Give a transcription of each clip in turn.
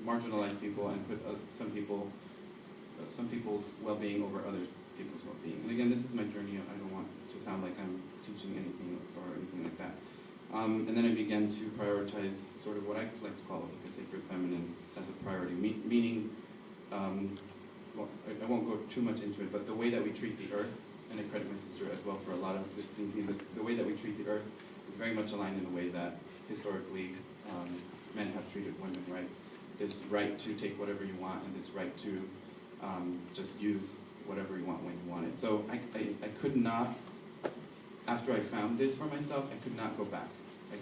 marginalize people and put some people's well-being over other people's well-being. And again, this is my journey. I don't want to sound like I'm teaching anything or anything like that. And then I began to prioritize sort of what I like to call like a sacred feminine as a priority, meaning, well, I won't go too much into it, but the way that we treat the earth, and I credit my sister as well for a lot of this thinking, the way that we treat the earth is very much aligned in the way that historically men have treated women, right? This right to take whatever you want and this right to just use whatever you want when you want it. So I could not, after I found this for myself, I could not go back. I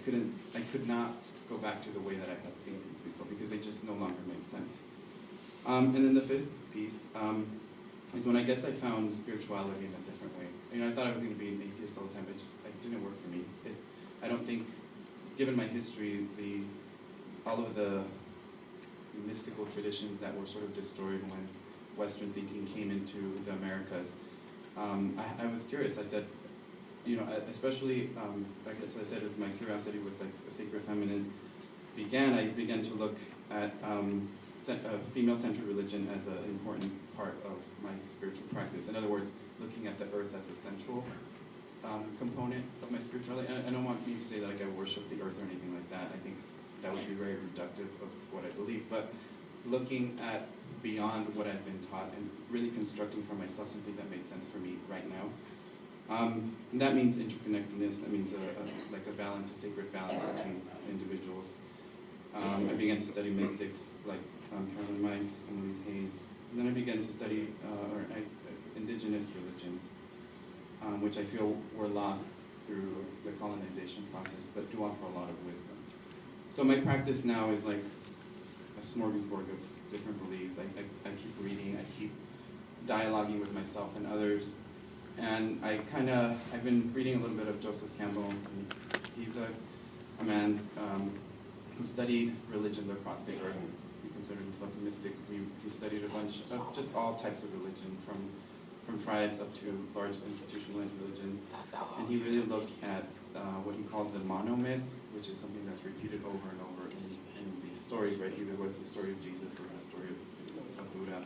could not go back to the way that I had seen things before because they just no longer made sense. And then the fifth piece is when I guess I found spirituality in a different way. You know, I thought I was going to be an atheist all the time, but it didn't work for me. I don't think, given my history, all of the mystical traditions that were sort of destroyed when Western thinking came into the Americas, I was curious. I said, you know, especially, like I said, as my curiosity with like the sacred feminine began, I began to look at female-centered religion as an important part of my spiritual practice. In other words, looking at the earth as a central component of my spirituality. I don't want me to say that like I worship the earth or anything like that. I think that would be very reductive of what I believe. But looking at beyond what I've been taught and really constructing for myself something that made sense for me right now. And that means interconnectedness. That means like a balance, a sacred balance between individuals. I began to study mystics like Carolyn Mice and Louise Hayes. And then I began to study indigenous religions, which I feel were lost through the colonization process, but do offer a lot of wisdom. So my practice now is like a smorgasbord of different beliefs. I keep reading, I keep dialoguing with myself and others. And I've been reading a little bit of Joseph Campbell. He's a man who studied religions across the earth. He considered himself a mystic. He studied a bunch of just all types of religion, from tribes up to large institutionalized religions. And he really looked at what he called the monomyth, which is something that's repeated over and over in these stories, right? Either with the story of Jesus or the story of Buddha.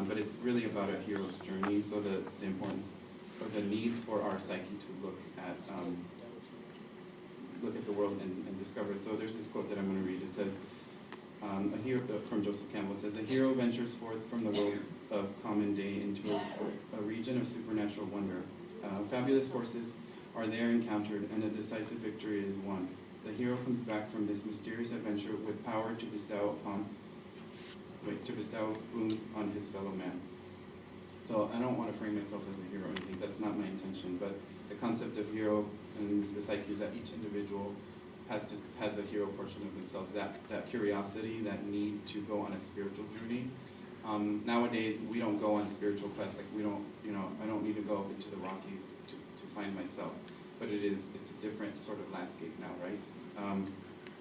But it's really about a hero's journey, so the importance or the need for our psyche to look at the world and discover it. So there's this quote that I'm going to read. It says, a hero from Joseph Campbell. It says, "A hero ventures forth from the world of common day into a region of supernatural wonder. Fabulous forces are there encountered, and a decisive victory is won. The hero comes back from this mysterious adventure with power to bestow boons on his fellow man." So I don't want to frame myself as a hero or anything. That's not my intention. But the concept of hero and the psyche is that each individual has a hero portion of themselves. That curiosity, that need to go on a spiritual journey. Nowadays, we don't go on spiritual quests. Like I don't need to go up into the Rockies to find myself. But it's a different sort of landscape now, right?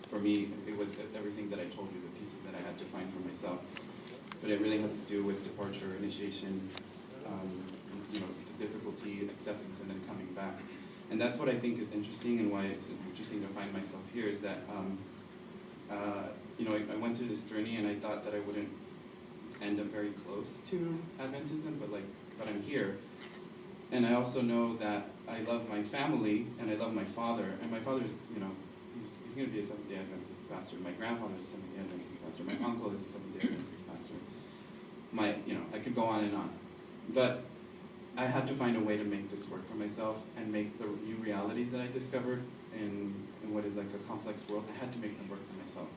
For me, it was everything that I told you, the pieces that I had to find for myself. But it really has to do with departure, initiation, the difficulty, acceptance, and then coming back. And that's what I think is interesting, and why it's interesting to find myself here is that, I went through this journey, and I thought that I wouldn't end up very close to Adventism, but I'm here. And I also know that I love my family, and I love my father, and my father's, he's going to be a Seventh-day Adventist pastor. My grandfather's a Seventh-day Adventist pastor. My uncle is a Seventh-day Adventist pastor. I could go on and on. But I had to find a way to make this work for myself and make the new realities that I discovered in what is like a complex world. I had to make them work for myself.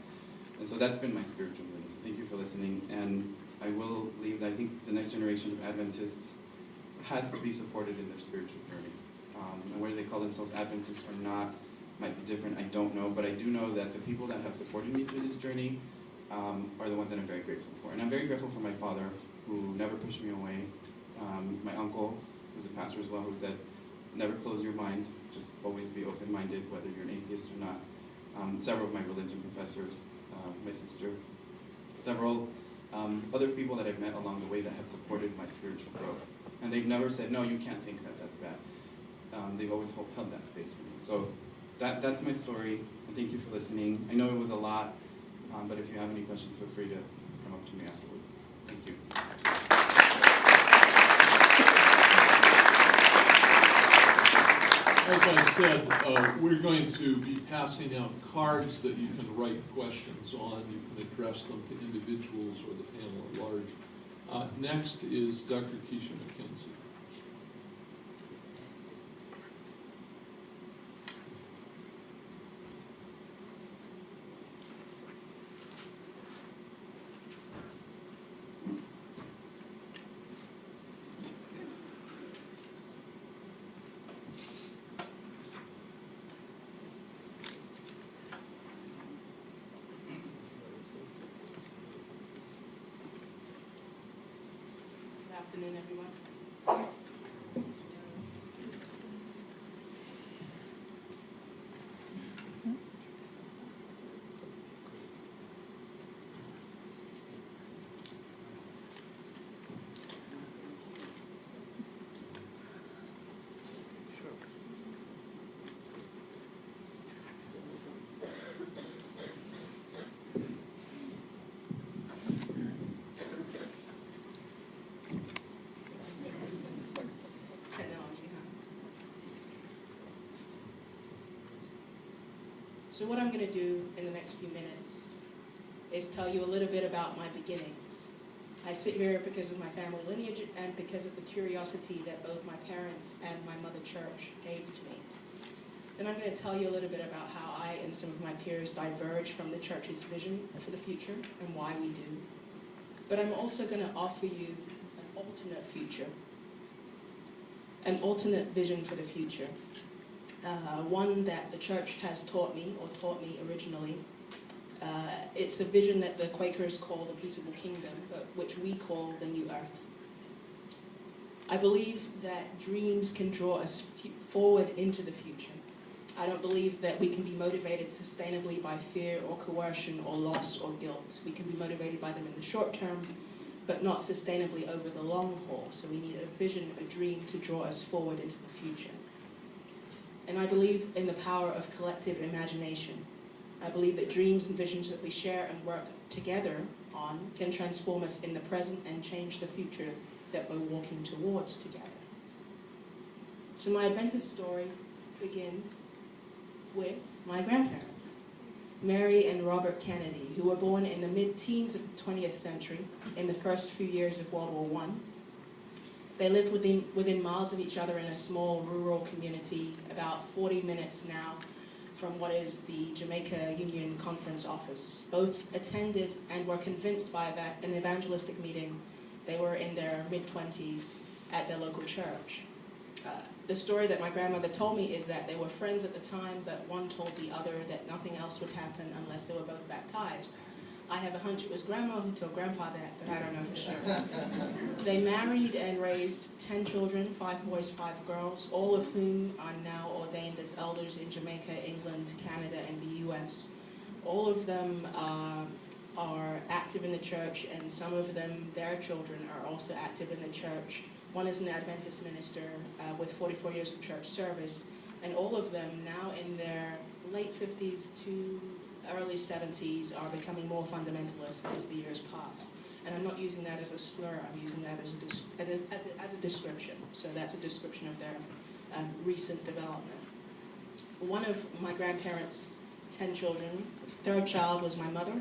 And so that's been my spiritual journey. So thank you for listening. And I will leave that I think the next generation of Adventists has to be supported in their spiritual journey. And whether they call themselves Adventists or not might be different. I don't know. But I do know that the people that have supported me through this journey are the ones that I'm very grateful for. And I'm very grateful for my father, who never pushed me away. My uncle, who's a pastor as well, who said, never close your mind, just always be open-minded, whether you're an atheist or not. Several of my religion professors, my sister, several other people that I've met along the way that have supported my spiritual growth. And they've never said, no, you can't think that, that's bad. They've always held that space for me. So that's my story. And thank you for listening. I know it was a lot, But if you have any questions, feel free to come up to me afterwards. Thank you. As I said, we're going to be passing out cards that you can write questions on. You can address them to individuals or the panel at large. Next is Dr. Keisha McKenzie. Good afternoon, everyone. So what I'm going to do in the next few minutes is tell you a little bit about my beginnings. I sit here because of my family lineage and because of the curiosity that both my parents and my mother church gave to me. Then I'm going to tell you a little bit about how I and some of my peers diverge from the church's vision for the future and why we do. But I'm also going to offer you an alternate future, an alternate vision for the future. One that the church has taught me originally. It's a vision that the Quakers call the peaceable kingdom, but which we call the new earth. I believe that dreams can draw us forward into the future. I don't believe that we can be motivated sustainably by fear or coercion or loss or guilt. We can be motivated by them in the short term, but not sustainably over the long haul. So we need a vision, a dream to draw us forward into the future. And I believe in the power of collective imagination. I believe that dreams and visions that we share and work together on can transform us in the present and change the future that we're walking towards together. So my Adventist story begins with my grandparents, Mary and Robert Kennedy, who were born in the mid-teens of the 20th century in the first few years of World War I. They lived within miles of each other in a small rural community, about 40 minutes now from what is the Jamaica Union Conference office. Both attended and were convinced by an evangelistic meeting. They were in their mid-20s at their local church. The story that my grandmother told me is that they were friends at the time, but one told the other that nothing else would happen unless they were both baptized. I have a hunch it was Grandma who told Grandpa that, but I don't know for sure. They married and raised 10 children, 5 boys, 5 girls, all of whom are now ordained as elders in Jamaica, England, Canada, and the US. All of them are active in the church, and some of them, their children, are also active in the church. One is an Adventist minister with 44 years of church service, and all of them now in their late 50s to early 70s are becoming more fundamentalist as the years pass. And I'm not using that as a slur, I'm using that as a description. So that's a description of their recent development. One of my grandparents' 10 children, third child was my mother.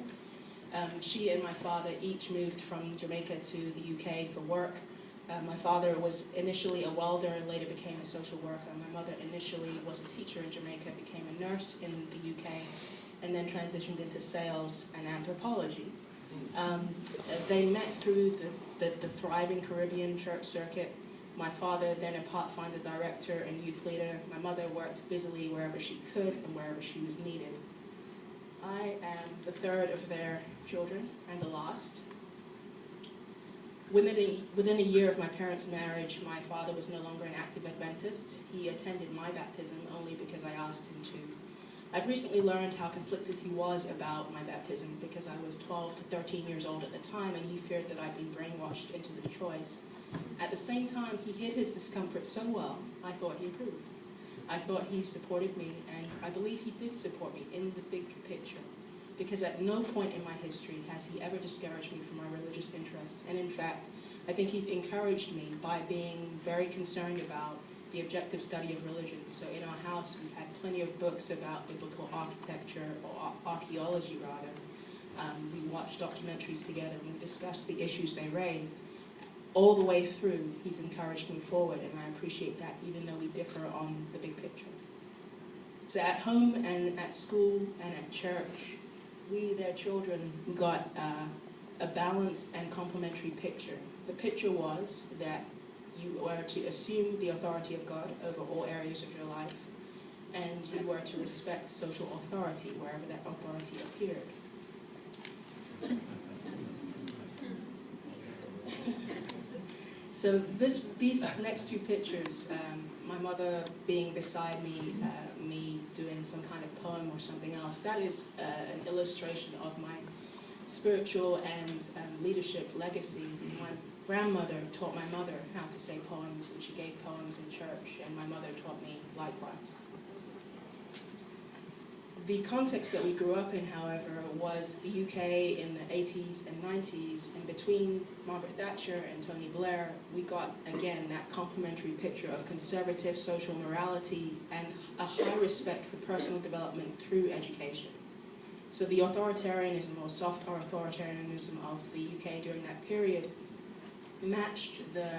She and my father each moved from Jamaica to the UK for work. My father was initially a welder and later became a social worker. My mother initially was a teacher in Jamaica, became a nurse in the UK, and then transitioned into sales and anthropology. They met through the thriving Caribbean church circuit. My father, then a Pathfinder director and youth leader. My mother worked busily wherever she could and wherever she was needed. I am the third of their children and the last. Within a year of my parents' marriage, my father was no longer an active Adventist. He attended my baptism only because I asked him to. I've recently learned how conflicted he was about my baptism because I was 12 to 13 years old at the time, and he feared that I'd been brainwashed into the choice. At the same time, he hid his discomfort so well, I thought he approved. I thought he supported me, and I believe he did support me in the big picture. because at no point in my history has he ever discouraged me from my religious interests. And in fact, I think he's encouraged me by being very concerned about the objective study of religion. So in our house, we've had plenty of books about biblical architecture, or archaeology rather. We watched documentaries together and we discussed the issues they raised. All the way through, he's encouraged me forward, and I appreciate that, even though we differ on the big picture. So at home and at school and at church, we, their children, got a balanced and complementary picture. The picture was that you were to assume the authority of God over all areas of your life, and you were to respect social authority wherever that authority appeared. So these next two pictures, my mother being beside me, me doing some kind of poem or something else, that is an illustration of my spiritual and leadership legacy. My grandmother taught my mother how to say poems, and she gave poems in church, and my mother taught me likewise. The context that we grew up in, however, was the UK in the 80s and 90s, and between Margaret Thatcher and Tony Blair, we got, again, that complementary picture of conservative social morality and a high respect for personal development through education. So the authoritarianism, or soft authoritarianism of the UK during that period matched the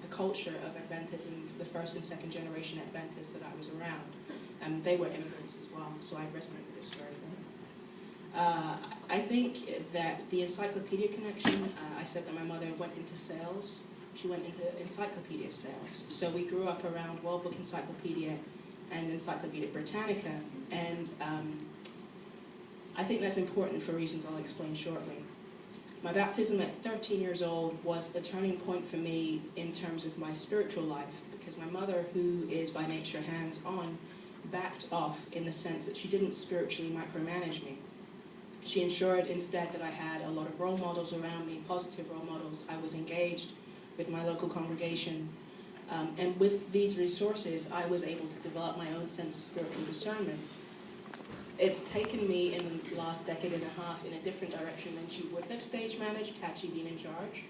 culture of Adventism, the first and second generation Adventists that I was around. They were immigrants as well, so I resonate with this very thing. I think that the encyclopedia connection, I said that my mother went into sales. She went into encyclopedia sales. So we grew up around World Book Encyclopedia and Encyclopedia Britannica, and I think that's important for reasons I'll explain shortly. My baptism at 13 years old was a turning point for me in terms of my spiritual life, because my mother, who is by nature hands-on, backed off in the sense that she didn't spiritually micromanage me. She ensured instead that I had a lot of role models around me, positive role models. I was engaged with my local congregation. And with these resources, I was able to develop my own sense of spiritual discernment. It's taken me in the last decade and a half in a different direction than she would have stage managed had she been in charge.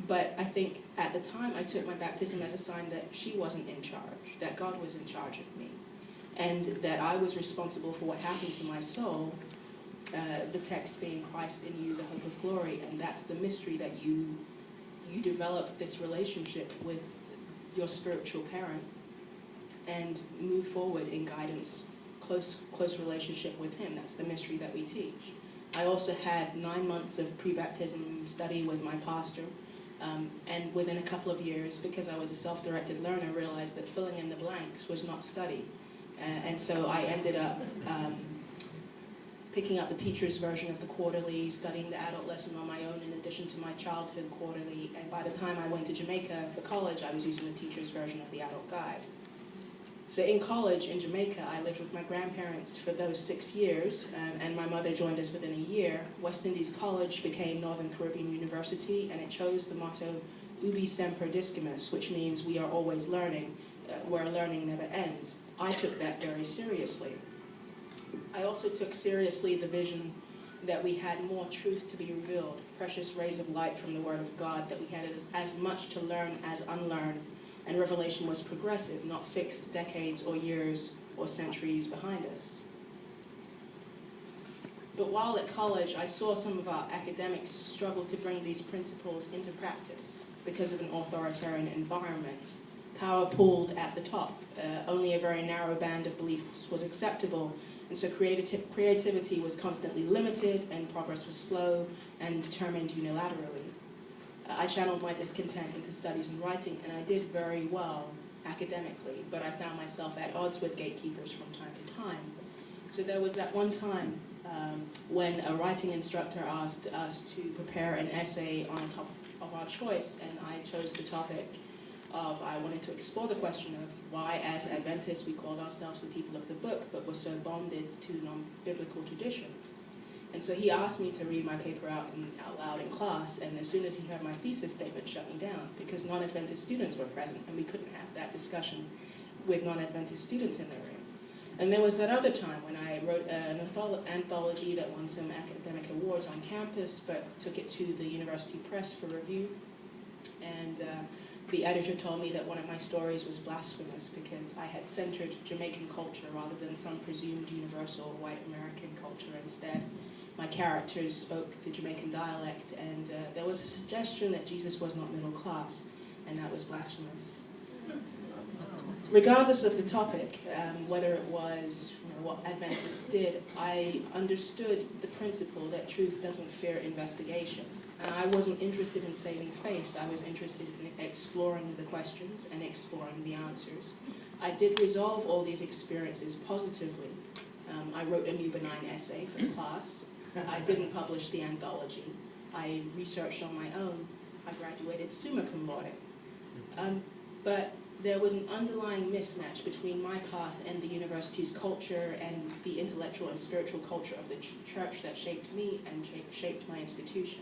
But I think at the time I took my baptism as a sign that she wasn't in charge, that God was in charge of me, and that I was responsible for what happened to my soul, the text being Christ in you, the hope of glory, and that's the mystery, that you develop this relationship with your spiritual parent and move forward in guidance, close relationship with him. That's the mystery that we teach. I also had 9 months of pre-baptism study with my pastor. And within a couple of years, because I was a self-directed learner, realized that filling in the blanks was not study. And so I ended up picking up the teacher's version of the quarterly, studying the adult lesson on my own in addition to my childhood quarterly. And by the time I went to Jamaica for college, I was using the teacher's version of the adult guide. So in college in Jamaica, I lived with my grandparents for those 6 years, and my mother joined us within a year. West Indies College became Northern Caribbean University, and it chose the motto Ubi Semper Discimus, which means we are always learning, where learning never ends. I took that very seriously. I also took seriously the vision that we had more truth to be revealed, precious rays of light from the Word of God, that we had as much to learn as unlearn. And revelation was progressive, not fixed decades or years or centuries behind us. But while at college, I saw some of our academics struggle to bring these principles into practice because of an authoritarian environment. Power pooled at the top. Only a very narrow band of beliefs was acceptable, and so creativity was constantly limited, and progress was slow and determined unilaterally. I channeled my discontent into studies and writing, and I did very well academically, but I found myself at odds with gatekeepers from time to time. So there was that one time when a writing instructor asked us to prepare an essay on a topic of our choice, and I chose the topic of, I wanted to explore the question of why, as Adventists, we called ourselves the people of the book, but were so bonded to non-biblical traditions. And so he asked me to read my paper out loud in class, and as soon as he heard my thesis statement, shut me down, because non-Adventist students were present, and we couldn't have that discussion with non-Adventist students in the room. And there was that other time when I wrote an anthology that won some academic awards on campus, but took it to the university press for review. And the editor told me that one of my stories was blasphemous because I had centered Jamaican culture rather than some presumed universal white American culture. Instead, my characters spoke the Jamaican dialect, and there was a suggestion that Jesus was not middle class, and that was blasphemous. Regardless of the topic, whether it was what Adventists did, I understood the principle that truth doesn't fear investigation. And I wasn't interested in saving face. I was interested in exploring the questions and exploring the answers. I did resolve all these experiences positively. I wrote a new benign essay for the class. I didn't publish the anthology. I researched on my own. I graduated summa cum laude. But there was an underlying mismatch between my path and the university's culture and the intellectual and spiritual culture of the church that shaped me and shaped my institution.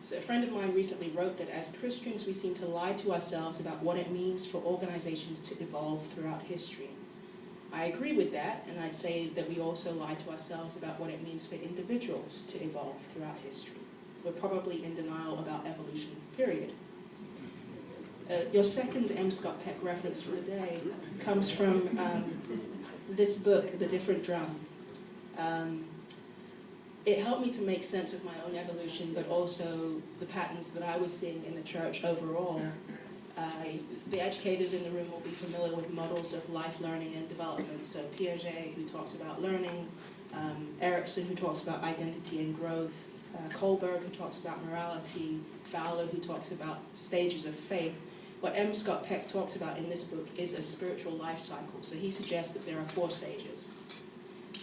So a friend of mine recently wrote that as Christians we seem to lie to ourselves about what it means for organizations to evolve throughout history. I agree with that, and I'd say that we also lie to ourselves about what it means for individuals to evolve throughout history. We're probably in denial about evolution, period. Your second M. Scott Peck reference for the day comes from this book, The Different Drum. It helped me to make sense of my own evolution, but also the patterns that I was seeing in the church overall. The educators in the room will be familiar with models of life learning and development. So Piaget, who talks about learning, Erickson, who talks about identity and growth, Kohlberg, who talks about morality, Fowler, who talks about stages of faith. What M. Scott Peck talks about in this book is a spiritual life cycle. So he suggests that there are 4 stages.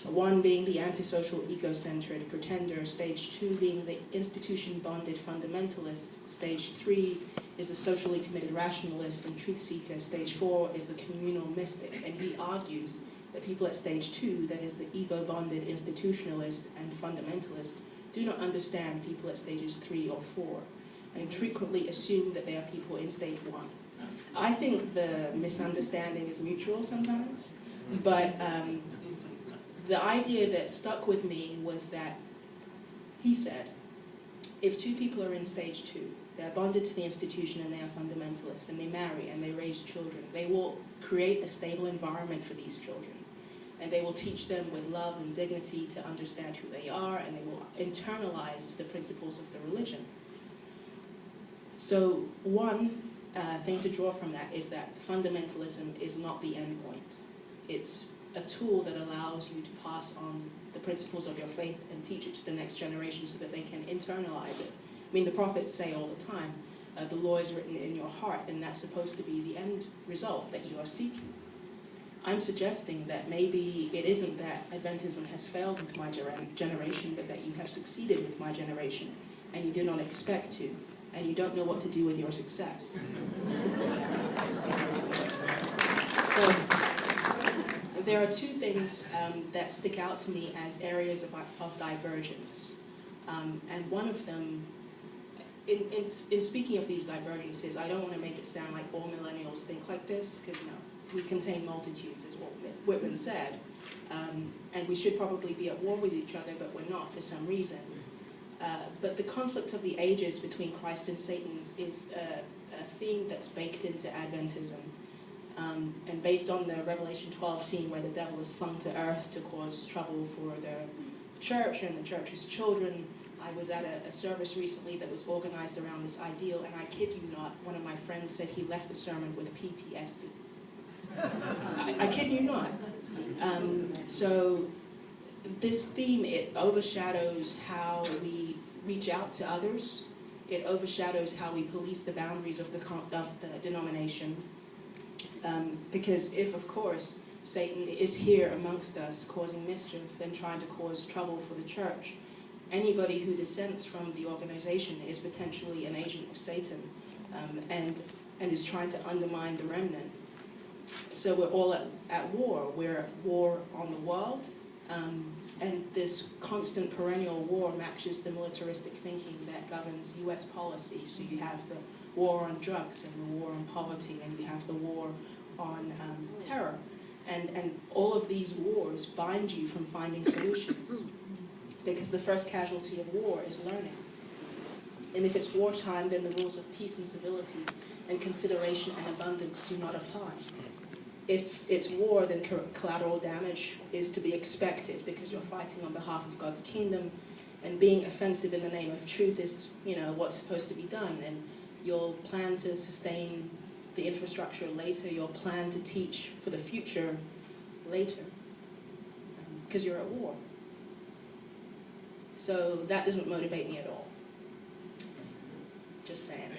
One being the antisocial, ego-centered pretender. Stage 2 being the institution-bonded fundamentalist. Stage 3 is the socially committed rationalist and truth seeker. Stage 4 is the communal mystic. And he argues that people at stage 2, that is the ego-bonded institutionalist and fundamentalist, do not understand people at stages 3 or 4, and frequently assume that they are people in stage 1. I think the misunderstanding is mutual sometimes, but the idea that stuck with me was that he said, if 2 people are in stage 2, they're bonded to the institution and they are fundamentalists, and they marry and they raise children, they will create a stable environment for these children. And they will teach them with love and dignity to understand who they are, and they will internalize the principles of the religion. So one thing to draw from that is that fundamentalism is not the end point. It's a tool that allows you to pass on the principles of your faith and teach it to the next generation so that they can internalize it. I mean, the prophets say all the time, the law is written in your heart, and that's supposed to be the end result that you are seeking. I'm suggesting that maybe it isn't that Adventism has failed with my generation, but that you have succeeded with my generation, and you did not expect to, and you don't know what to do with your success. So there are 2 things that stick out to me as areas of divergence. And one of them, in speaking of these divergences, I don't want to make it sound like all millennials think like this, because we contain multitudes, is what Whitman said. And we should probably be at war with each other, but we're not for some reason. But the conflict of the ages between Christ and Satan is a theme that's baked into Adventism. And based on the Revelation 12 scene where the devil is flung to earth to cause trouble for the church and the church's children, I was at a service recently that was organized around this ideal, and I kid you not, one of my friends said he left the sermon with PTSD. I kid you not. So this theme, it overshadows how we reach out to others. It overshadows how we police the boundaries of the denomination. Because if, of course, Satan is here amongst us causing mischief and trying to cause trouble for the church, anybody who dissents from the organization is potentially an agent of Satan, and is trying to undermine the remnant. So we're all at war. We're at war on the world, and this constant perennial war matches the militaristic thinking that governs U.S. policy. So you have the war on drugs and the war on poverty, and you have the war on terror. And all of these wars bind you from finding solutions. Because the first casualty of war is learning. And if it's wartime, then the rules of peace and civility and consideration and abundance do not apply. If it's war, then collateral damage is to be expected because you're fighting on behalf of God's kingdom, and being offensive in the name of truth is, what's supposed to be done. And you'll plan to sustain the infrastructure later. You'll plan to teach for the future later because you're at war. So that doesn't motivate me at all. Just saying.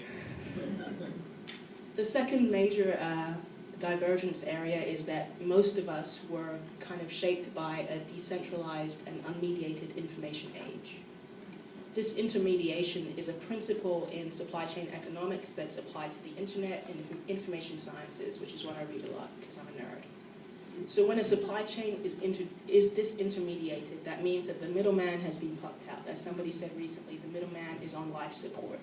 The second major divergence area is that most of us were kind of shaped by a decentralized and unmediated information age. Disintermediation is a principle in supply chain economics that's applied to the internet and information sciences, which is what I read a lot because I'm a nerd. So when a supply chain is disintermediated, that means that the middleman has been plucked out. As somebody said recently, the middleman is on life support.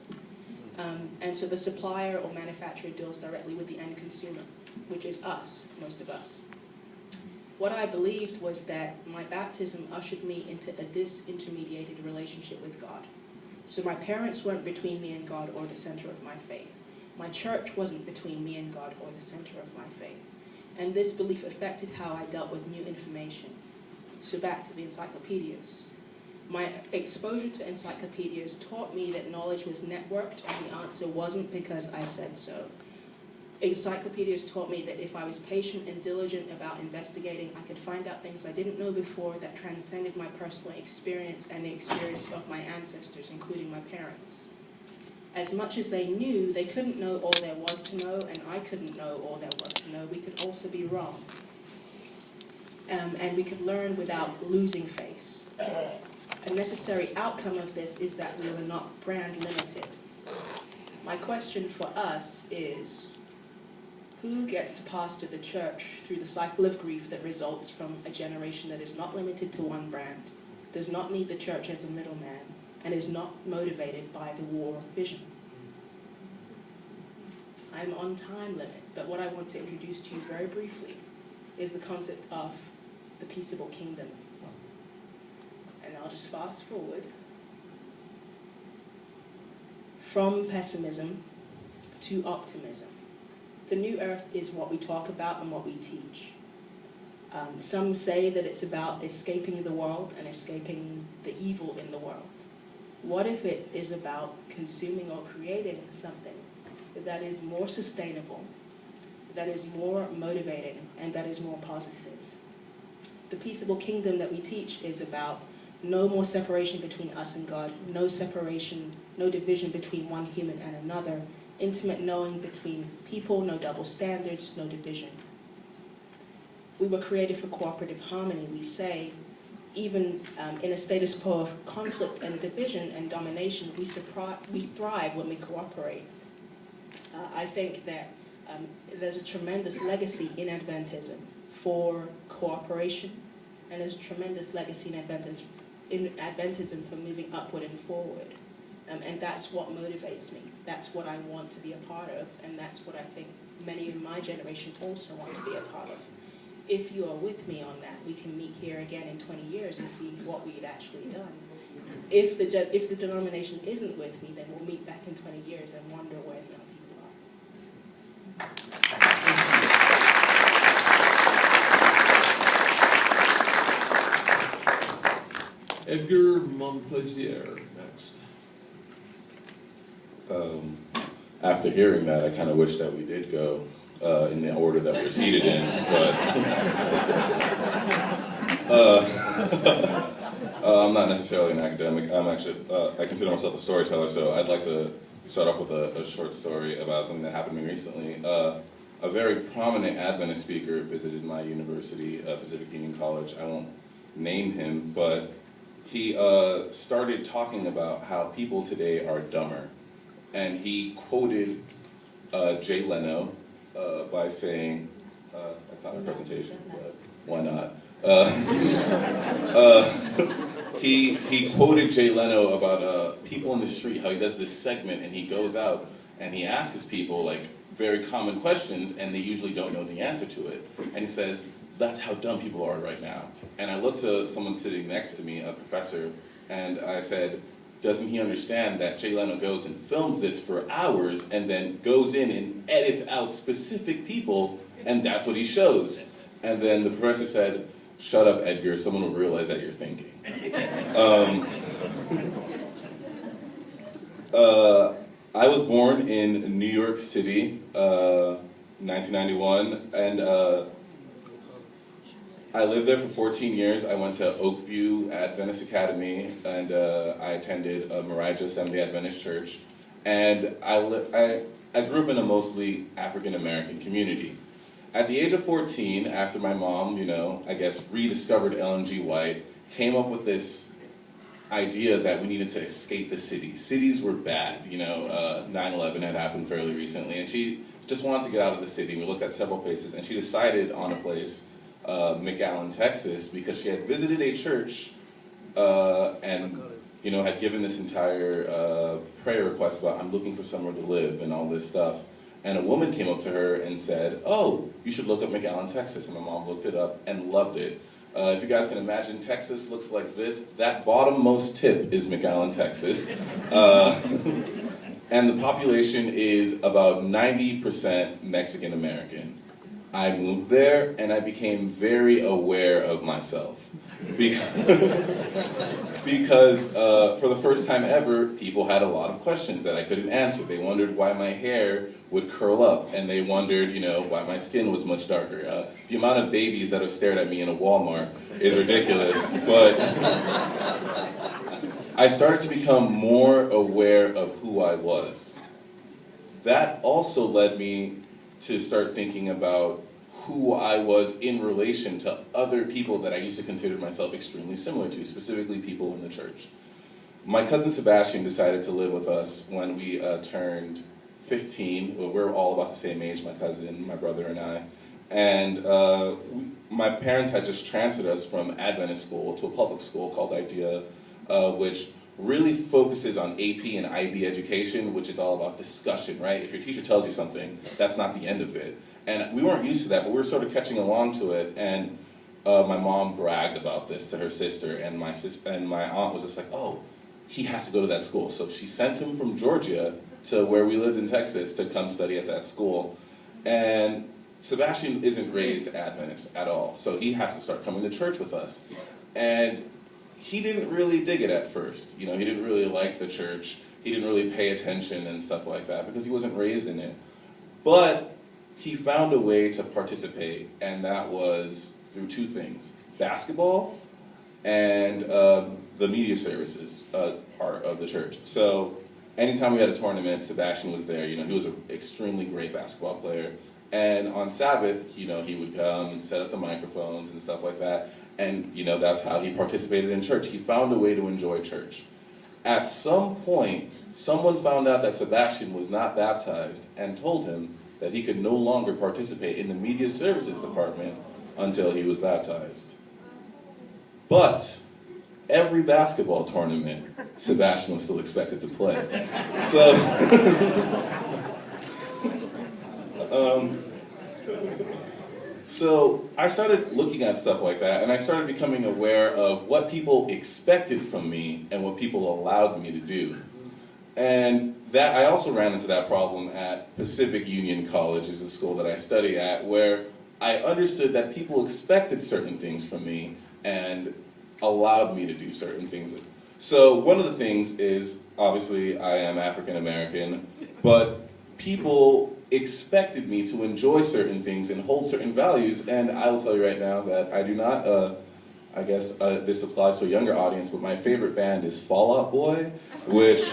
And so the supplier or manufacturer deals directly with the end consumer, which is us, most of us. What I believed was that my baptism ushered me into a disintermediated relationship with God. So my parents weren't between me and God or the center of my faith. My church wasn't between me and God or the center of my faith. And this belief affected how I dealt with new information. So back to the encyclopedias. My exposure to encyclopedias taught me that knowledge was networked and the answer wasn't because I said so. Encyclopedias taught me that if I was patient and diligent about investigating, I could find out things I didn't know before that transcended my personal experience and the experience of my ancestors, including my parents. As much as they knew, they couldn't know all there was to know, and I couldn't know all there was to know. We could also be wrong. And we could learn without losing face. A necessary outcome of this is that we are not brand limited. My question for us is, who gets to pastor the church through the cycle of grief that results from a generation that is not limited to one brand, does not need the church as a middleman, and is not motivated by the war vision? I'm on time limit, but what I want to introduce to you very briefly is the concept of the peaceable kingdom. And I'll just fast forward. From pessimism to optimism. The new earth is what we talk about and what we teach. Some say that it's about escaping the world and escaping the evil in the world. What if it is about consuming or creating something that is more sustainable, that is more motivating, and that is more positive? The peaceable kingdom that we teach is about no more separation between us and God, no separation, no division between one human and another, intimate knowing between people, no double standards, no division. We were created for cooperative harmony, we say. Even in a status quo of conflict and division and domination, we thrive when we cooperate. I think that there's a tremendous legacy in Adventism for cooperation, and there's a tremendous legacy in Adventism for moving upward and forward. And that's what motivates me. That's what I want to be a part of, and that's what I think many in my generation also want to be a part of. If you are with me on that, we can meet here again in 20 years and see what we've actually done. If the denomination isn't with me, then we'll meet back in 20 years and wonder where the young people are. Edgar Momplaisir next. After hearing that, I kind of wish that we did go in the order that we're seated in, but I'm not necessarily an academic. I'm actually, I consider myself a storyteller, so I'd like to start off with a short story about something that happened to me recently. A very prominent Adventist speaker visited my university, Pacific Union College. I won't name him, but he started talking about how people today are dumber. And he quoted Jay Leno by saying, that's not my presentation, but why not? He quoted Jay Leno about people in the street, how he does this segment and he goes out and he asks people like very common questions and they usually don't know the answer to it. And he says, that's how dumb people are right now. And I looked to someone sitting next to me, a professor, and I said, doesn't he understand that Jay Leno goes and films this for hours and then goes in and edits out specific people, and that's what he shows? And then the professor said, shut up, Edgar, someone will realize that you're thinking. I was born in New York City, 1991, and I lived there for 14 years. I went to Oakview Adventist Academy, and I attended Moriah Seventh-day Adventist Church. And I grew up in a mostly African-American community. At the age of 14, after my mom, I guess rediscovered Ellen G. White, came up with this idea that we needed to escape the city. Cities were bad, 9/11 had happened fairly recently, and she just wanted to get out of the city. We looked at several places, and she decided on a place, McAllen, Texas, because she had visited a church and had given this entire prayer request about, I'm looking for somewhere to live and all this stuff. And a woman came up to her and said, oh, you should look up McAllen, Texas. And my mom looked it up and loved it. If you guys can imagine, Texas looks like this. That bottommost tip is McAllen, Texas. And the population is about 90% Mexican American. I moved there and I became very aware of myself. Because for the first time ever, people had a lot of questions that I couldn't answer. They wondered why my hair would curl up, and they wondered, why my skin was much darker. The amount of babies that have stared at me in a Walmart is ridiculous, but I started to become more aware of who I was. That also led me to start thinking about who I was in relation to other people that I used to consider myself extremely similar to, specifically people in the church. My cousin Sebastian decided to live with us when we turned 15. We're all about the same age, my cousin, my brother, and I. And my parents had just transferred us from Adventist school to a public school called IDEA, which really focuses on AP and IB education, which is all about discussion, right? If your teacher tells you something, that's not the end of it. And we weren't used to that, but we were sort of catching along to it. And my mom bragged about this to her sister, and my aunt was just like, oh, he has to go to that school. So she sent him from Georgia to where we lived in Texas to come study at that school. And Sebastian isn't raised Adventist at all, so he has to start coming to church with us. And he didn't really dig it at first. He didn't really like the church. He didn't really pay attention and stuff like that because he wasn't raised in it. But he found a way to participate, and that was through two things: basketball and the media services part of the church. So anytime we had a tournament, Sebastian was there. He was an extremely great basketball player. And on Sabbath, he would come and set up the microphones and stuff like that. And, that's how he participated in church. He found a way to enjoy church. At some point, someone found out that Sebastian was not baptized and told him that he could no longer participate in the media services department until he was baptized. But every basketball tournament, Sebastian was still expected to play. So I started looking at stuff like that, and I started becoming aware of what people expected from me and what people allowed me to do. And that I also ran into that problem at Pacific Union College, is the school that I study at, where I understood that people expected certain things from me and allowed me to do certain things. So one of the things is, obviously, I am African American, but people expected me to enjoy certain things and hold certain values, and I will tell you right now that I do not, I guess this applies to a younger audience, but my favorite band is Fall Out Boy, which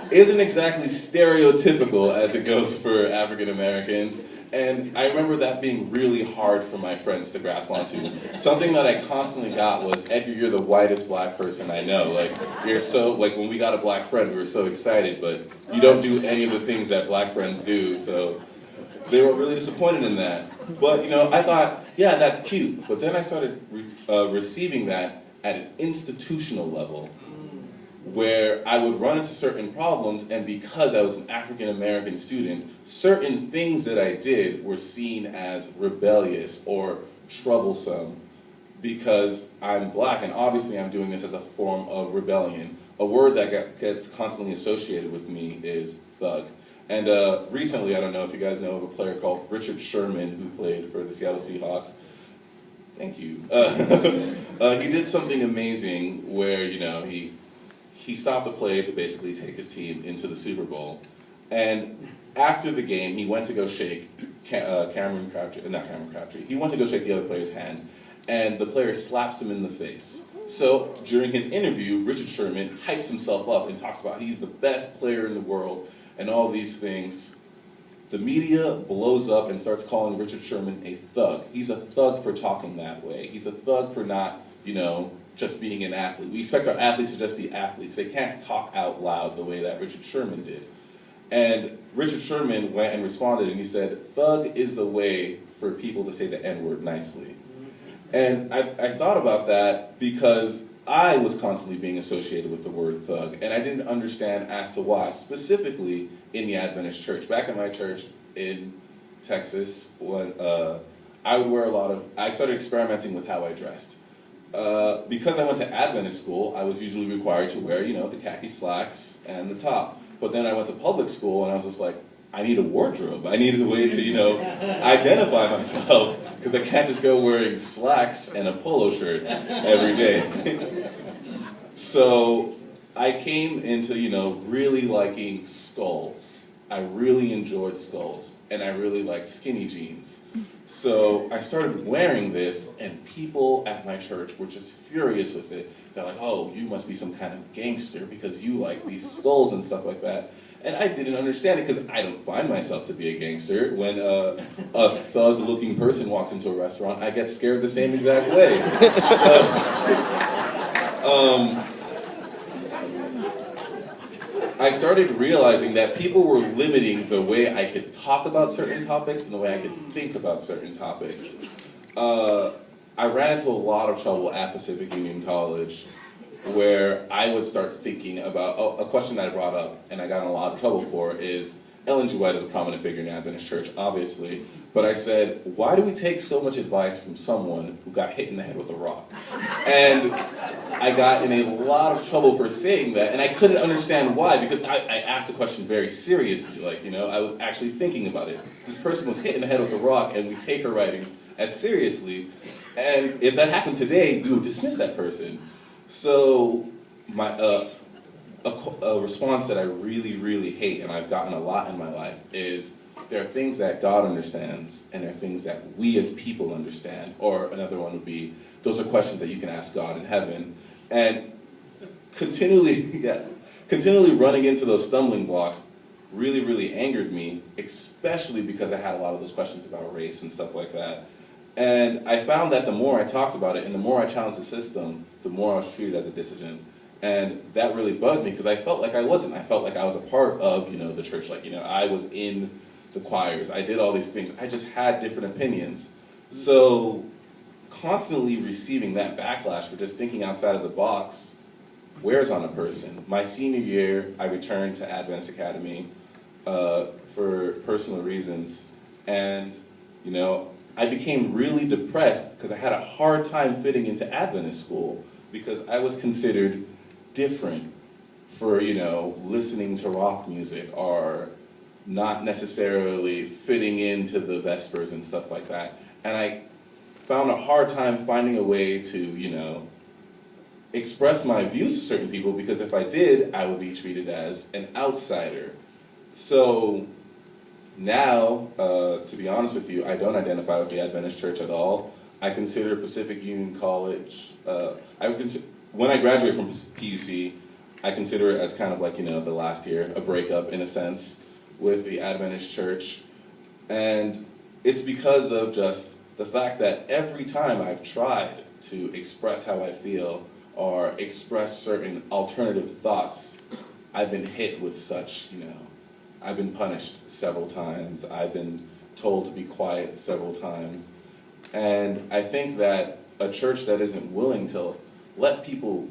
isn't exactly stereotypical as it goes for African Americans. And I remember that being really hard for my friends to grasp onto. Something that I constantly got was, Edgar, you're the whitest black person I know. You're so, when we got a black friend, we were so excited, but you don't do any of the things that black friends do. So they were really disappointed in that. But, I thought, yeah, that's cute. But then I started receiving that at an institutional level, where I would run into certain problems, and because I was an African American student, certain things that I did were seen as rebellious or troublesome because I'm black, and obviously I'm doing this as a form of rebellion. A word that gets constantly associated with me is thug. And recently, I don't know if you guys know of a player called Richard Sherman who played for the Seattle Seahawks. Thank you. He did something amazing where, you know, he stopped a play to basically take his team into the Super Bowl. And after the game, he went to go shake Cameron Crabtree, not Cameron Crabtree, he went to go shake the other player's hand, and the player slaps him in the face. So during his interview, Richard Sherman hypes himself up and talks about he's the best player in the world and all these things. The media blows up and starts calling Richard Sherman a thug. He's a thug for talking that way. He's a thug for not, you know, just being an athlete. We expect our athletes to just be athletes. They can't talk out loud the way that Richard Sherman did. And Richard Sherman went and responded and he said, thug is the way for people to say the N-word nicely. And I thought about that because I was constantly being associated with the word thug, and I didn't understand as to why, specifically in the Adventist church. Back in my church in Texas, when I would wear I started experimenting with how I dressed. Because I went to Adventist school, I was usually required to wear, you know, the khaki slacks and the top. But then I went to public school, and I was just like, I need a wardrobe. I needed a way to, you know, identify myself, because I can't just go wearing slacks and a polo shirt every day. So I came into, you know, really liking skulls. I really enjoyed skulls, and I really liked skinny jeans. So I started wearing this, and people at my church were just furious with it. They're like, oh, you must be some kind of gangster because you like these skulls and stuff like that. And I didn't understand it because I don't find myself to be a gangster. When a thug-looking person walks into a restaurant, I get scared the same exact way. I started realizing that people were limiting the way I could talk about certain topics and the way I could think about certain topics. I ran into a lot of trouble at Pacific Union College where I would start thinking about, a question that I brought up and I got in a lot of trouble for is, Ellen G. White is a prominent figure in the Adventist church, obviously, but I said, why do we take so much advice from someone who got hit in the head with a rock? And I got in a lot of trouble for saying that, and I couldn't understand why, because I asked the question very seriously, like, you know, I was actually thinking about it. This person was hit in the head with a rock, and we take her writings as seriously, and if that happened today, we would dismiss that person. So my a response that I really, really hate, and I've gotten a lot in my life, is there are things that God understands, and there are things that we as people understand. Or another one would be, those are questions that you can ask God in heaven. And continually running into those stumbling blocks really, really angered me, especially because I had a lot of those questions about race and stuff like that. And I found that the more I talked about it and the more I challenged the system, the more I was treated as a dissident. And that really bugged me because I felt like I wasn't. I felt like I was a part of, you know, the church. Like, you know, I was in the choirs. I did all these things. I just had different opinions. So constantly receiving that backlash for just thinking outside of the box wears on a person. My senior year, I returned to Adventist Academy for personal reasons. And, you know, I became really depressed because I had a hard time fitting into Adventist school because I was considered different for, you know, listening to rock music or not necessarily fitting into the Vespers and stuff like that. And I found a hard time finding a way to, you know, express my views to certain people because if I did, I would be treated as an outsider. So now, to be honest with you, I don't identify with the Adventist Church at all. I consider Pacific Union College, when I graduate from PUC, I consider it as kind of like, you know, the last year, a breakup in a sense with the Adventist Church. And it's because of just the fact that every time I've tried to express how I feel or express certain alternative thoughts, I've been hit with such, you know, I've been punished several times. I've been told to be quiet several times. And I think that a church that isn't willing to let people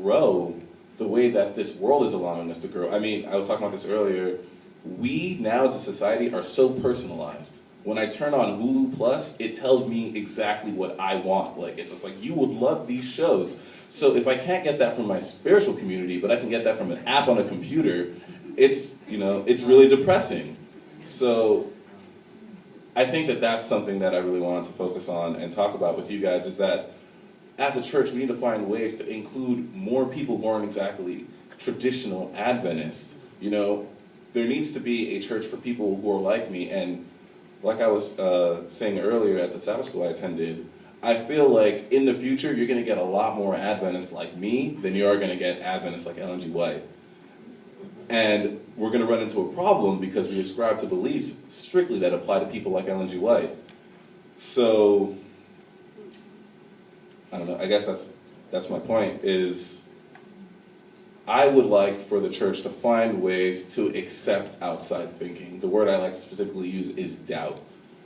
grow the way that this world is allowing us to grow. I mean, I was talking about this earlier. We now as a society are so personalized. when I turn on Hulu Plus, it tells me exactly what I want. Like, it's just like, you would love these shows. So if I can't get that from my spiritual community, but I can get that from an app on a computer, it's, you know, it's really depressing. So I think that that's something that I really wanted to focus on and talk about with you guys, is that as a church, we need to find ways to include more people who aren't exactly traditional Adventists. You know, there needs to be a church for people who are like me. And like I was saying earlier at the Sabbath school I attended, I feel like in the future you're going to get a lot more Adventists like me than you are going to get Adventists like Ellen G. White. And we're going to run into a problem because we ascribe to beliefs strictly that apply to people like Ellen G. White. So, I don't know, I guess that's my point, is I would like for the church to find ways to accept outside thinking. The word I like to specifically use is doubt.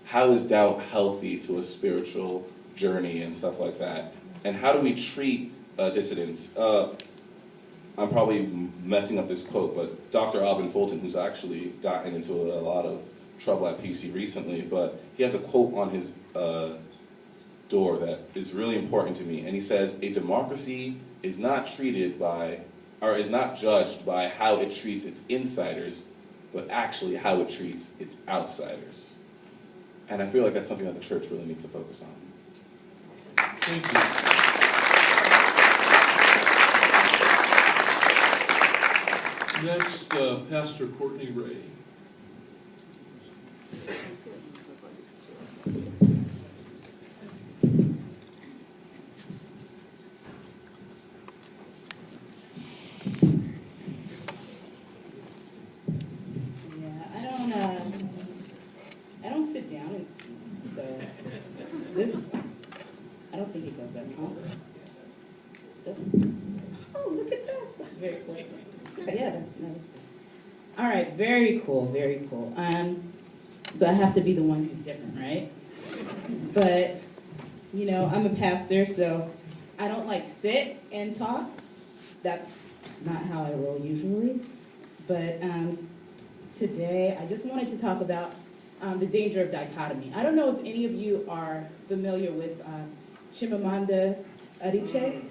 How is doubt healthy to a spiritual journey and stuff like that? And how do we treat dissidents? I'm probably messing up this quote, but Dr. Alvin Fulton, who's actually gotten into a lot of trouble at PC recently, but he has a quote on his door that is really important to me. And he says, a democracy is not treated by, or is not judged by how it treats its insiders, but actually how it treats its outsiders. And I feel like that's something that the church really needs to focus on. Thank you. Next, Pastor Courtney Ray. I don't sit down and speak, so this, I don't think it goes up, huh? Doesn't? Oh, look at that. That's very cool. Yeah, that was good. All right, very cool, very cool. So I have to be the one who's different, right? But, you know, I'm a pastor, so I don't like sit and talk. That's not how I roll usually. But today, I just wanted to talk about the danger of dichotomy. I don't know if any of you are familiar with Chimamanda Adichie.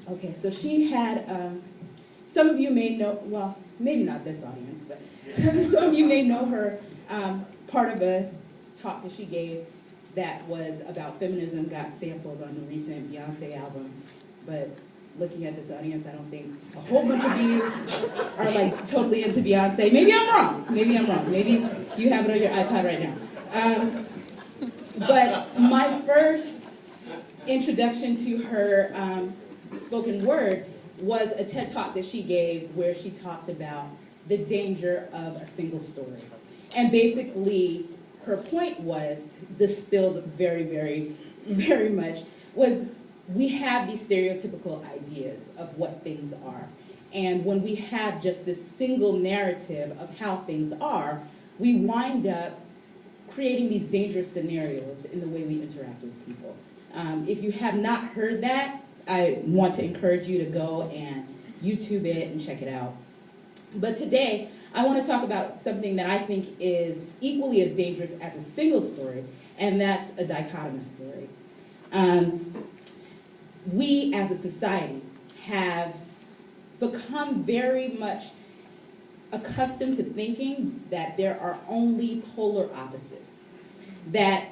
Okay, so she had, some of you may know, well, maybe not this audience, but some of you may know her part of a talk that she gave that was about feminism, got sampled on the recent Beyonce album. But looking at this audience, I don't think a whole bunch of you are like totally into Beyonce. Maybe I'm wrong. Maybe I'm wrong. Maybe you have it on your iPad right now. But my first introduction to her spoken word was a TED Talk that she gave where she talked about the danger of a single story. And basically, her point was, distilled very, very, very much, was we have these stereotypical ideas of what things are. And when we have just this single narrative of how things are, we wind up creating these dangerous scenarios in the way we interact with people. If you have not heard that, I want to encourage you to go and YouTube it and check it out. But today, I want to talk about something that I think is equally as dangerous as a single story, and that's a dichotomous story. We as a society have become very much accustomed to thinking that there are only polar opposites, that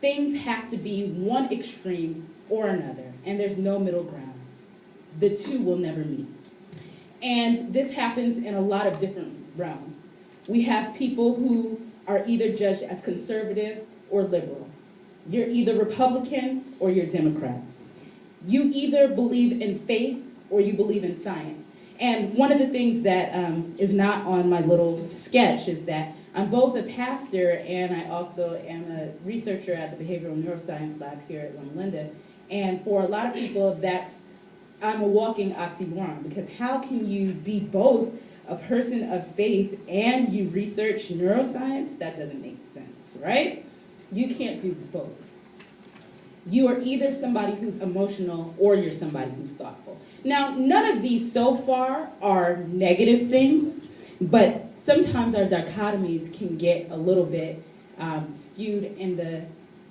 things have to be one extreme or another, and there's no middle ground. The two will never meet. And this happens in a lot of different realms. We have people who are either judged as conservative or liberal. You're either Republican or you're Democrat. You either believe in faith or you believe in science. And one of the things that is not on my little sketch is that I'm both a pastor and I also am a researcher at the Behavioral Neuroscience Lab here at Loma Linda. And for a lot of people, I'm a walking oxymoron, because how can you be both a person of faith and you research neuroscience? That doesn't make sense, right? You can't do both. You are either somebody who's emotional or you're somebody who's thoughtful. Now, none of these so far are negative things, but sometimes our dichotomies can get a little bit skewed in the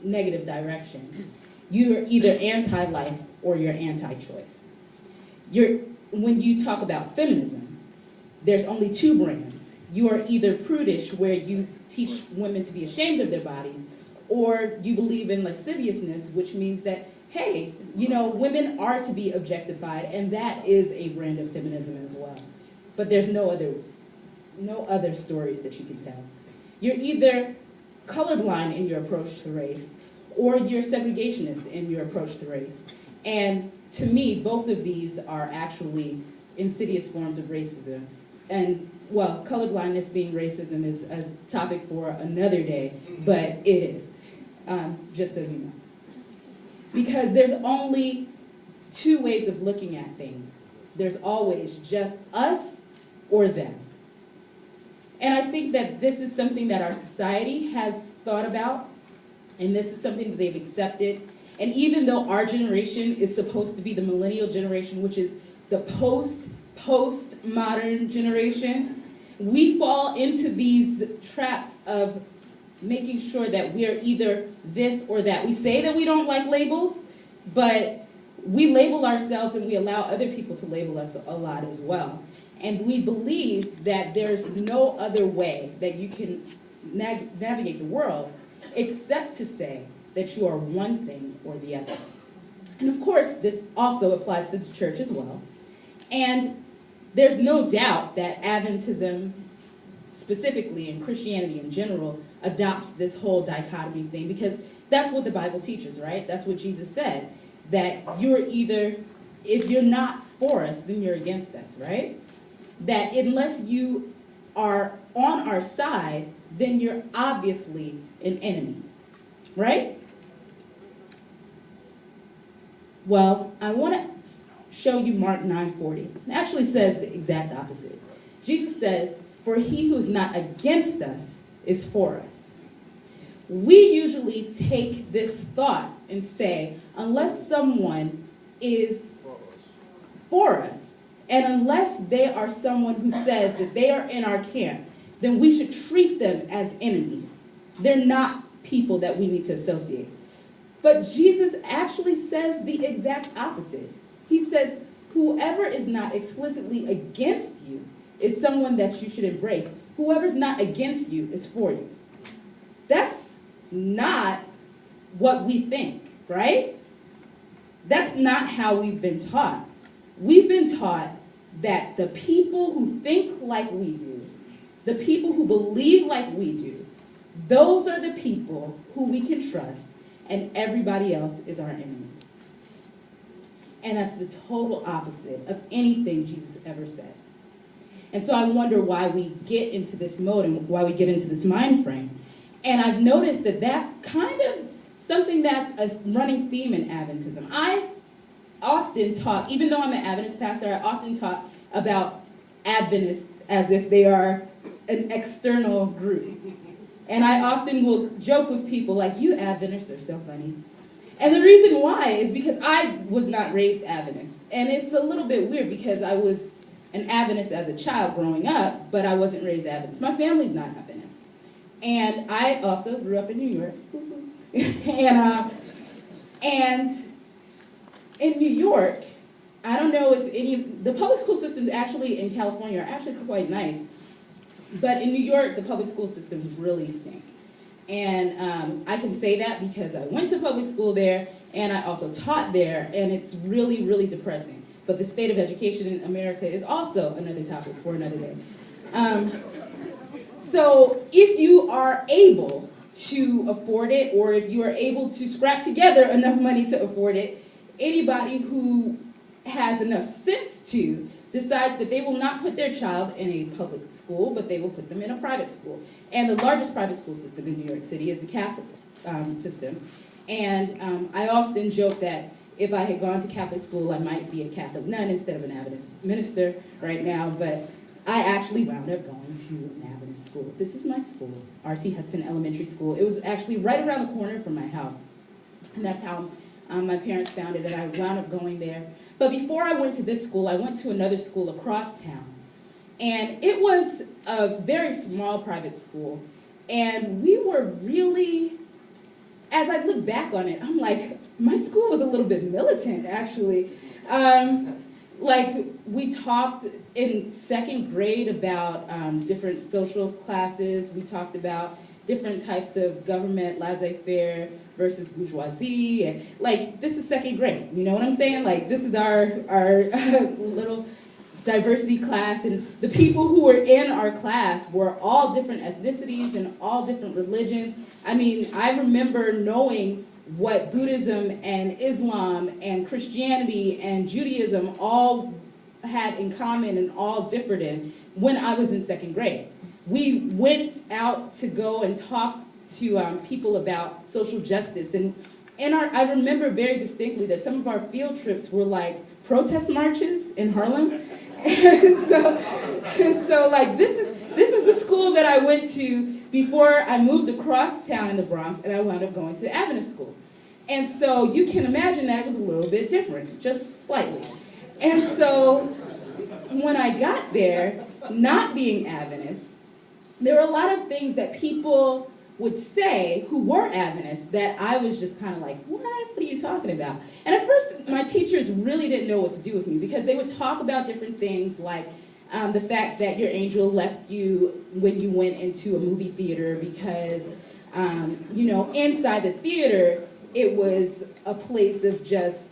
negative direction. You're either anti-life or you're anti-choice. When you talk about feminism, there's only two brands. You are either prudish, where you teach women to be ashamed of their bodies, or you believe in lasciviousness, which means that, hey, women are to be objectified, and that is a brand of feminism as well. But there's no other stories that you can tell. You're either colorblind in your approach to race, or you're segregationist in your approach to race. And to me, both of these are actually insidious forms of racism. And, well, colorblindness being racism is a topic for another day, but it is, just so you know. Because there's only two ways of looking at things. There's always just us or them. And I think that this is something that our society has thought about, and this is something that they've accepted. And even though our generation is supposed to be the millennial generation, which is the post-modern generation, we fall into these traps of making sure that we are either this or that. We say that we don't like labels, but we label ourselves and we allow other people to label us a lot as well. And we believe that there's no other way that you can navigate the world except to say that you are one thing or the other. And of course, this also applies to the church as well. And there's no doubt that Adventism, specifically, and Christianity in general, adopts this whole dichotomy thing, because that's what the Bible teaches, right? That's what Jesus said, that you're either, if you're not for us, then you're against us, right? That unless you are on our side, then you're obviously an enemy, right? Well, I want to show you Mark 9:40. It actually says the exact opposite. Jesus says, "For he who is not against us is for us." We usually take this thought and say, unless someone is for us, and unless they are someone who says that they are in our camp, then we should treat them as enemies. They're not people that we need to associate. But Jesus actually says the exact opposite. He says, whoever is not explicitly against you is someone that you should embrace. Whoever's not against you is for you. That's not what we think, right? That's not how we've been taught. We've been taught that the people who think like we do, the people who believe like we do, those are the people who we can trust, and everybody else is our enemy. And that's the total opposite of anything Jesus ever said. And so I wonder why we get into this mode and why we get into this mind frame. And I've noticed that that's kind of something that's a running theme in Adventism. I often talk, even though I'm an Adventist pastor, I often talk about Adventists as if they are an external group. And I often will joke with people like, you Adventists are so funny. And the reason why is because I was not raised Adventist. And it's a little bit weird because I was an Adventist as a child growing up, but I wasn't raised Adventist. My family's not Adventist. And I also grew up in New York. and in New York, I don't know if any of the public school systems actually in California are actually quite nice. But in New York, the public school systems really stink. And I can say that because I went to public school there, and I also taught there, and it's really, really depressing. But the state of education in America is also another topic for another day. So if you are able to afford it, or if you are able to scrap together enough money to afford it, anybody who has enough sense to decides that they will not put their child in a public school, but they will put them in a private school. And the largest private school system in New York City is the Catholic system. And I often joke that if I had gone to Catholic school, I might be a Catholic nun instead of an Adventist minister right now, but I actually wound up going to an Adventist school. This is my school, R.T. Hudson Elementary School. It was actually right around the corner from my house. And that's how my parents found it, and I wound up going there. But before I went to this school, I went to another school across town. And it was a very small private school. And we were really, as I look back on it, I'm like, my school was a little bit militant, actually. Like, we talked in second grade about different social classes. We talked about different types of government, laissez-faire versus bourgeoisie. And, like, this is second grade, you know what I'm saying? Like, this is our little diversity class, and the people who were in our class were all different ethnicities and all different religions. I mean, I remember knowing what Buddhism and Islam and Christianity and Judaism all had in common and all differed in when I was in second grade. We went out to go and talk to people about social justice, and I remember very distinctly that some of our field trips were like protest marches in Harlem. And so like this is the school that I went to before I moved across town in the Bronx, and I wound up going to the Adventist school. And so you can imagine that it was a little bit different, just slightly. And so when I got there, not being Adventist, there were a lot of things that people would say who were Adventists that I was just kind of like, what are you talking about? And at first, my teachers really didn't know what to do with me, because they would talk about different things like the fact that your angel left you when you went into a movie theater because, you know, inside the theater, it was a place of just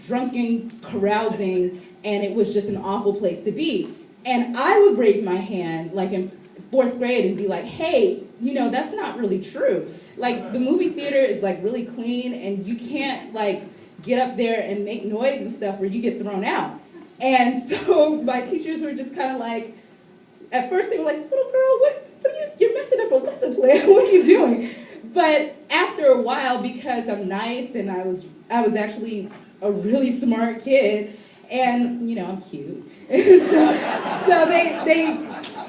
drunken carousing, and it was just an awful place to be. And I would raise my hand, like in fourth grade, and be like, hey, you know, that's not really true. Like, the movie theater is like really clean, and you can't like get up there and make noise and stuff, or you get thrown out. And so my teachers were just kind of like, at first they were like, little girl, you're messing up a lesson plan. What are you doing? But after a while, because I'm nice and I was actually a really smart kid, and you know, I'm cute. so they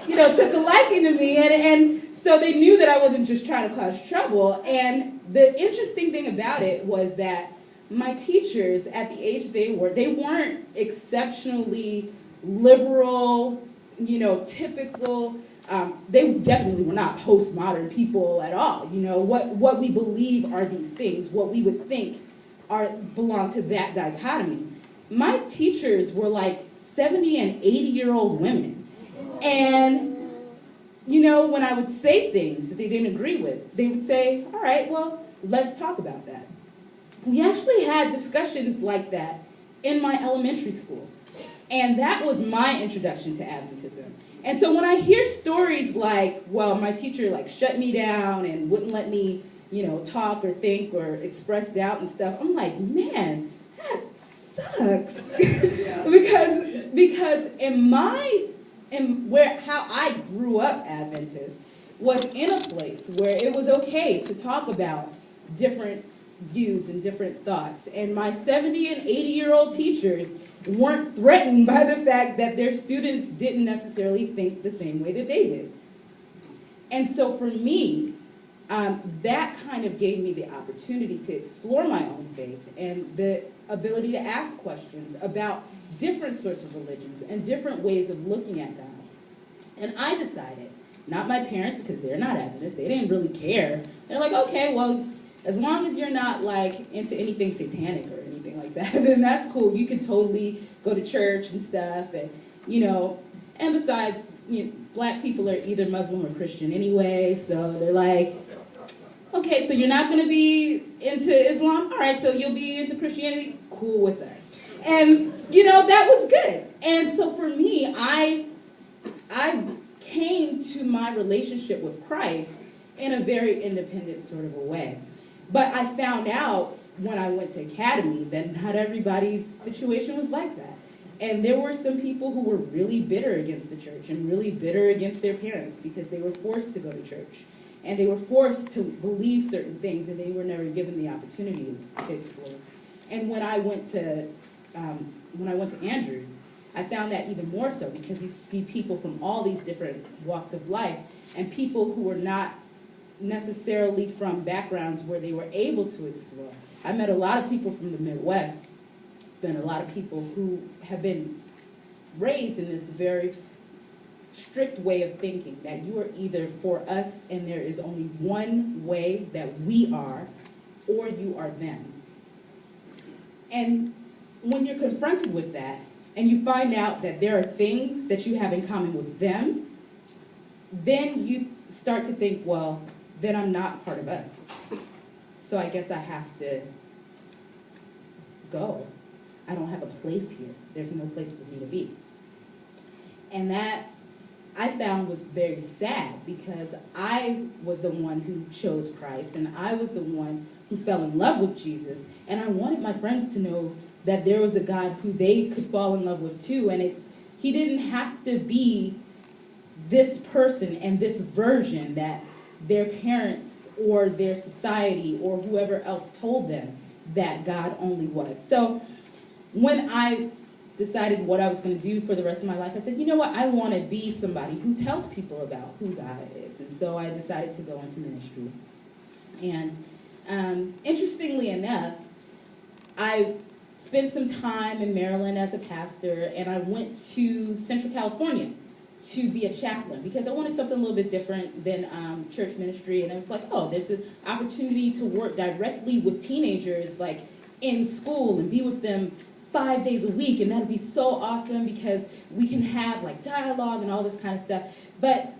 you know, took a liking to me, and so they knew that I wasn't just trying to cause trouble. And the interesting thing about it was that my teachers, at the age they weren't exceptionally liberal, you know, typical. They definitely were not postmodern people at all. You know, what we believe are these things, what we would think belong to that dichotomy. My teachers were like 70 and 80-year-old women. And, you know, when I would say things that they didn't agree with, they would say, all right, well, let's talk about that. We actually had discussions like that in my elementary school. And that was my introduction to Adventism. And so when I hear stories like, well, my teacher like shut me down and wouldn't let me, you know, talk or think or express doubt and stuff, I'm like, man, that sucks. because how I grew up Adventist was in a place where it was okay to talk about different views and different thoughts. And my 70 and 80-year-old teachers weren't threatened by the fact that their students didn't necessarily think the same way that they did. And so for me, that kind of gave me the opportunity to explore my own faith and the ability to ask questions about different sorts of religions and different ways of looking at God. And I decided, not my parents, because they're not Adventists, they didn't really care. They're like, okay, well, as long as you're not like into anything satanic or anything like that, then that's cool. You can totally go to church and stuff, and you know. And besides, you know, black people are either Muslim or Christian anyway, so they're like, okay, so you're not going to be into Islam, all right, so you'll be into Christianity, cool with us. And you know, that was good. And so for me, I came to my relationship with Christ in a very independent sort of a way. But I found out when I went to academy that not everybody's situation was like that. And there were some people who were really bitter against the church and really bitter against their parents because they were forced to go to church. And they were forced to believe certain things, and they were never given the opportunity to explore. And when I went to Andrews, I found that even more so, because you see people from all these different walks of life, and people who were not necessarily from backgrounds where they were able to explore. I met a lot of people from the Midwest, and a lot of people who have been raised in this very strict way of thinking, that you are either for us and there is only one way that we are, or you are them. And when you're confronted with that, and you find out that there are things that you have in common with them, then you start to think, well, then I'm not part of us. So I guess I have to go. I don't have a place here. There's no place for me to be. And that I found was very sad, because I was the one who chose Christ, and I was the one who fell in love with Jesus, and I wanted my friends to know that there was a God who they could fall in love with too, and he didn't have to be this person and this version that their parents or their society or whoever else told them that God only was. So when I decided what I was going to do for the rest of my life, I said, you know what, I want to be somebody who tells people about who God is. And so I decided to go into ministry. And interestingly enough, I spent some time in Maryland as a pastor, and I went to Central California to be a chaplain, because I wanted something a little bit different than church ministry. And I was like, oh, there's an opportunity to work directly with teenagers, like in school, and be with them 5 days a week, and that'd be so awesome, because we can have like dialogue and all this kind of stuff. But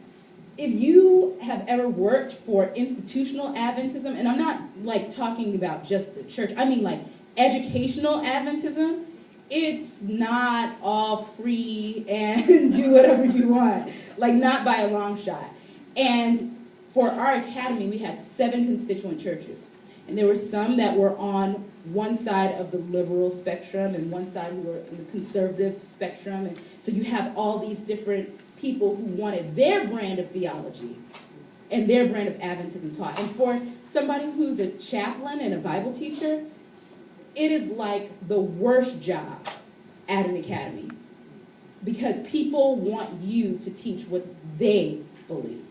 if you have ever worked for institutional Adventism, and I'm not like talking about just the church, I mean like educational Adventism, it's not all free and do whatever you want, like not by a long shot. And for our academy, we had 7 constituent churches. And there were some that were on one side of the liberal spectrum and one side who were in the conservative spectrum. And so you have all these different people who wanted their brand of theology and their brand of Adventism taught. And for somebody who's a chaplain and a Bible teacher, it is like the worst job at an academy, because people want you to teach what they believe.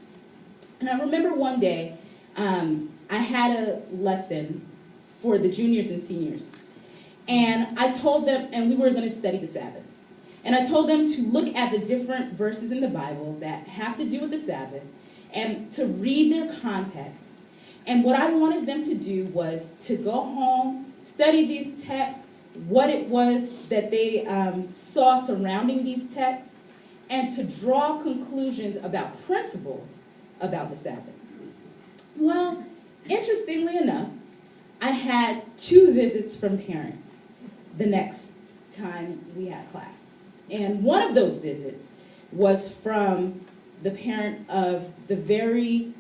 And I remember one day, I had a lesson for the juniors and seniors. And I told them, and we were going to study the Sabbath. And I told them to look at the different verses in the Bible that have to do with the Sabbath and to read their context. And what I wanted them to do was to go home, study these texts, what it was that they saw surrounding these texts, and to draw conclusions about principles about the Sabbath. Well, interestingly enough, I had 2 visits from parents the next time we had class. And one of those visits was from the parent of the very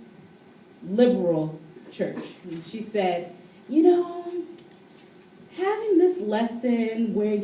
liberal church. And she said, you know, having this lesson where